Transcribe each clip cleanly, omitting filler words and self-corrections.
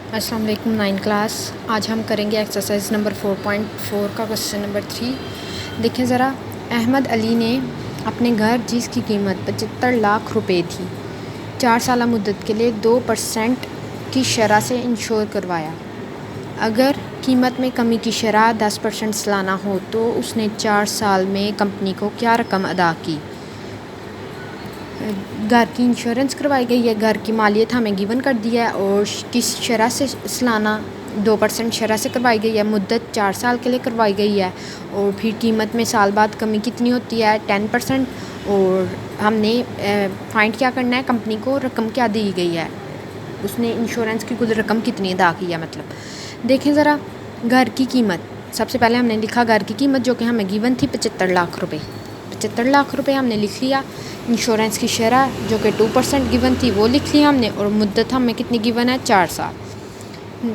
अस्सलाम वालेकुम 9 क्लास। आज हम करेंगे एक्सरसाइज नंबर 4.4 का क्वेश्चन नंबर 3। देखें ज़रा, अहमद अली ने अपने घर जिसकी कीमत 75 लाख रुपए थी 4 साल मुद्दत के लिए 2% की शरह से इंश्योर करवाया। अगर कीमत में कमी की शरह 10% सालाना हो तो उसने 4 साल में कंपनी को क्या रकम अदा की। घर की इंश्योरेंस करवाई गई है, घर की मालियत हमें गिवन कर दिया है और किस शरह से सालाना 2% शरह से करवाई गई है, मुद्दत 4 साल के लिए करवाई गई है और फिर कीमत में साल बाद कमी कितनी होती है 10%। और हमने फाइंड क्या करना है, कंपनी को रकम क्या दी गई है, उसने इंश्योरेंस की कुल रकम कितनी अदा की है। मतलब देखें ज़रा, घर की कीमत सबसे पहले हमने लिखा घर की कीमत जो कि हमें गिवन थी 75 लाख रुपए। 75 लाख रुपए हमने लिख लिया। इंश्योरेंस की शरह जो कि 2% गिवन थी वो लिख लिया हमने और मुद्दत हमें कितनी गिवन है 4 साल।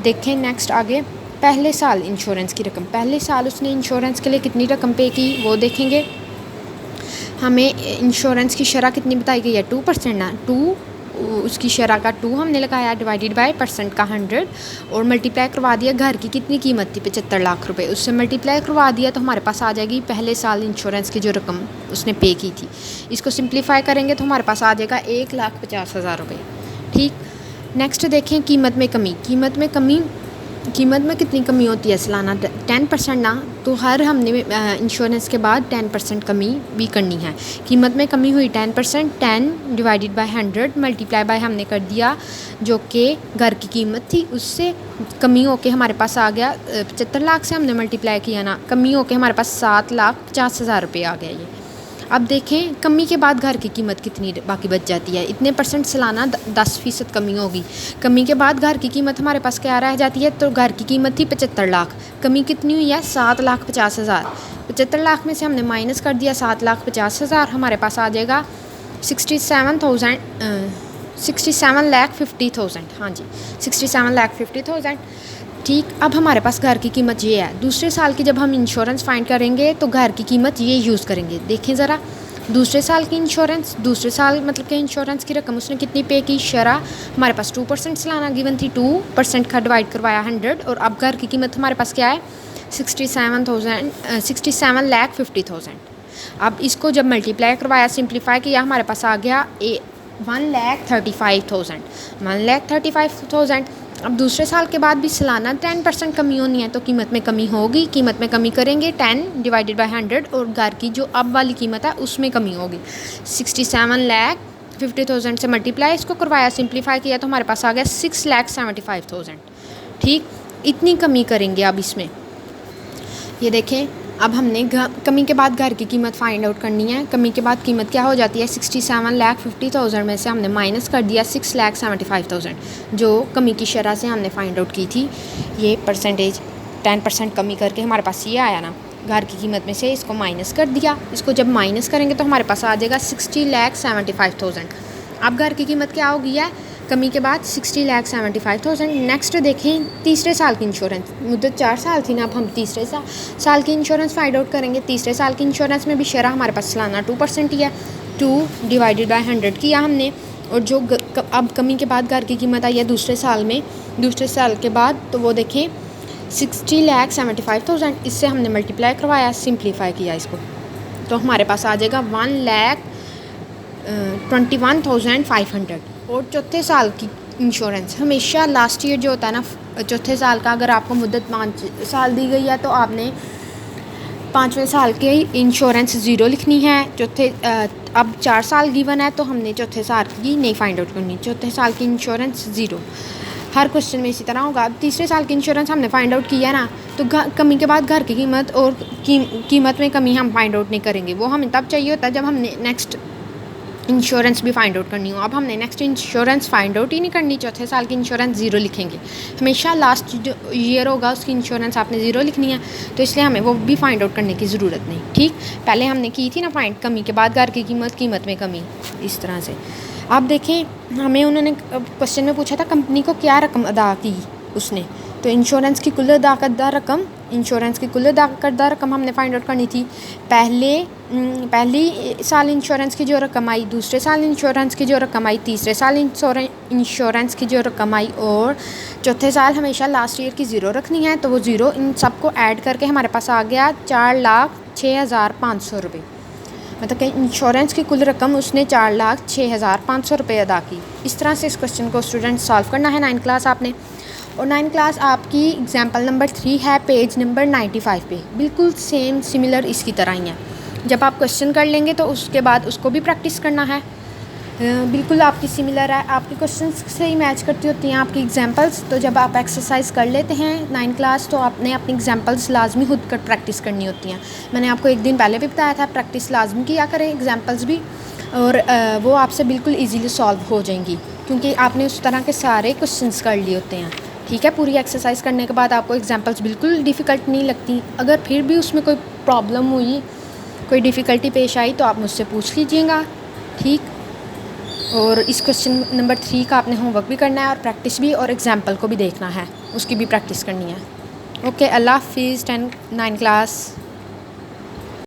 देखें नेक्स्ट आगे, पहले साल इंश्योरेंस की रकम, पहले साल उसने इंश्योरेंस के लिए कितनी रकम पे की वो देखेंगे। हमें इंश्योरेंस की शरह कितनी बताई गई है 2% ना, उसकी शरह का 2 हमने लगाया डिवाइडेड बाय परसेंट का 100 और मल्टीप्लाई करवा दिया। घर की कितनी कीमत थी 75 लाख रुपए, उससे मल्टीप्लाई करवा दिया तो हमारे पास आ जाएगी पहले साल इंश्योरेंस की जो रकम उसने पे की थी। इसको सिंप्लीफाई करेंगे तो हमारे पास आ जाएगा 1,50,000 रुपये। ठीक, नेक्स्ट देखें कीमत में कमी। कीमत में कितनी कमी होती है सालाना 10% ना, तो हर हमने इंश्योरेंस के बाद 10% कमी भी करनी है। कीमत में कमी हुई 10%, 10 डिवाइडेड बाय 100 मल्टीप्लाई बाय हमने कर दिया जो कि घर की कीमत थी, उससे कमी होके हमारे पास आ गया 75 लाख से हमने मल्टीप्लाई किया ना, कमी होके हमारे पास 7,50,000 रुपये आ गया ये। अब देखें कमी के बाद घर की कीमत कितनी बाकी बच जाती है, इतने परसेंट सालाना 10% कमी होगी। कमी के बाद घर की कीमत हमारे पास क्या रह जाती है, तो घर की कीमत थी 75 लाख, कमी कितनी हुई है 7,50,000। 75 लाख में से हमने माइनस कर दिया 7,50,000, हमारे पास आ जाएगा 67,50,000। हाँ जी, 67,50,000। ठीक, अब हमारे पास घर की कीमत ये है। दूसरे साल की जब हम इंश्योरेंस फाइंड करेंगे तो घर की कीमत ये यूज़ करेंगे। देखें ज़रा, दूसरे साल की इंश्योरेंस, दूसरे साल मतलब कि इंश्योरेंस की रकम उसने कितनी पे की, शरह हमारे पास 2% सालाना गिवन थी, 2% का डिवाइड करवाया 100 और अब घर की कीमत हमारे पास क्या है 67,50,000। अब इसको जब मल्टीप्लाई करवाया, सिंप्लीफाई किया, हमारे पास आ गया 1,35,000। अब दूसरे साल के बाद भी सालाना 10% कमी होनी है तो कीमत में कमी होगी। कीमत में कमी करेंगे 10 डिवाइडेड बाय 100 और घर की जो अब वाली कीमत है उसमें कमी होगी 67,50,000 से मल्टीप्लाई इसको करवाया, सिंप्लीफाई किया तो हमारे पास आ गया 6,75,000। ठीक, इतनी कमी करेंगे अब इसमें। ये देखें, अब हमने कमी के बाद घर की कीमत फाइंड आउट करनी है। कमी के बाद कीमत क्या हो जाती है 67,50,000 में से हमने माइनस कर दिया 6,75,000 जो कमी की शरह से हमने फाइंड आउट की थी। ये परसेंटेज 10% कमी करके हमारे पास ये आया ना, घर की कीमत में से इसको माइनस कर दिया। इसको जब माइनस करेंगे तो हमारे पास आ जाएगा 60,75,000। अब घर की कीमत क्या हो गई है कमी के बाद 60,75,000। नेक्स्ट देखें तीसरे साल की इंश्योरेंस, मुद्दत 4 साल थी ना, अब हम तीसरे साल की इंश्योरेंस फाइंड आउट करेंगे। तीसरे साल की इंश्योरेंस में भी शरह हमारे पास सालाना 2% ही है, 2 डिवाइडेड बाय 100 किया हमने और जो अब कमी के बाद घर की कीमत आई है दूसरे साल में, दूसरे साल के बाद तो वो देखें 60,75,000, इससे हमने मल्टीप्लाई करवाया, सिंप्लीफाई किया इसको तो हमारे पास आ जाएगा 1,21,500। और चौथे साल की इंश्योरेंस, हमेशा लास्ट ईयर जो होता है ना चौथे साल का, अगर आपको मुद्दत 5 साल दी गई है तो आपने 5वें साल के इंश्योरेंस ज़ीरो लिखनी है। अब 4 साल गिवन है तो हमने चौथे साल की नहीं फाइंड आउट करनी, चौथे साल की इंश्योरेंस ज़ीरो। हर क्वेश्चन में इसी तरह होगा। अब तीसरे साल की इंश्योरेंस हमने फाइंड आउट किया ना, तो कमी के बाद घर की कीमत और कीमत में कमी हम फाइंड आउट नहीं करेंगे, वो हमें तब चाहिए होता है जब हमने नेक्स्ट इंश्योरेंस भी फाइंड आउट करनी हो। अब हमने नेक्स्ट इंश्योरेंस फाइंड आउट ही नहीं करनी, चौथे साल की इंश्योरेंस ज़ीरो लिखेंगे। हमेशा लास्ट जो ईयर होगा उसकी इंश्योरेंस आपने ज़ीरो लिखनी है, तो इसलिए हमें वो भी फाइंड आउट करने की ज़रूरत नहीं। ठीक, पहले हमने की थी ना फाइंड कमी के बाद घर की कीमत में कमी, इस तरह से। अब देखें, हमें उन्होंने क्वेश्चन में पूछा था कंपनी को क्या रकम अदा की उसने, तो इंश्योरेंस की कुल अदा करदा रकम हमने फाइंड आउट करनी थी। पहली साल इंश्योरेंस की जो रकम आई, दूसरे साल इंश्योरेंस की जो रकम आई, तीसरे साल इंश्योरेंस की जो रकम आई और चौथे साल हमेशा लास्ट ईयर की ज़ीरो रखनी है। तो वो ज़ीरो इन सबको ऐड करके हमारे पास आ गया 4,06,500 रुपये। मतलब कि इंश्योरेंस की कुल रकम उसने 4,06,500 रुपये अदा की। इस तरह से इस क्वेश्चन को स्टूडेंट सॉल्व करना है 9th क्लास आपने। और 9th क्लास आपकी एग्जाम्पल नंबर 3 है पेज नंबर 95 पे, बिल्कुल सेम सिमिलर इसकी तरह ही है। जब आप क्वेश्चन कर लेंगे तो उसके बाद उसको भी प्रैक्टिस करना है। बिल्कुल आपकी सिमिलर है, आपके क्वेश्चंस से ही मैच करती होती हैं आपकी एग्जांपल्स। तो जब आप एक्सरसाइज कर लेते हैं 9th क्लास तो आपने अपनी एग्जांपल्स लाजमी खुद कर प्रैक्टिस करनी होती हैं। मैंने आपको एक दिन पहले भी बताया था प्रैक्टिस लाजमी किया करें एग्जांपल्स भी, और वो आपसे बिल्कुल ईजीली सॉल्व हो जाएंगी क्योंकि आपने उस तरह के सारे क्वेश्चंस कर लिए होते हैं। ठीक है, पूरी एक्सरसाइज करने के बाद आपको एग्जांपल्स बिल्कुल डिफ़िकल्ट नहीं लगती। अगर फिर भी उसमें कोई प्रॉब्लम हुई, कोई डिफ़िकल्टी पेश आई तो आप मुझसे पूछ लीजिएगा। ठीक, और इस क्वेश्चन नंबर 3 का आपने होमवर्क भी करना है और प्रैक्टिस भी, और एग्जाम्पल को भी देखना है, उसकी भी प्रैक्टिस करनी है। ओके, अल्लाह हाफिज़ 9th क्लास।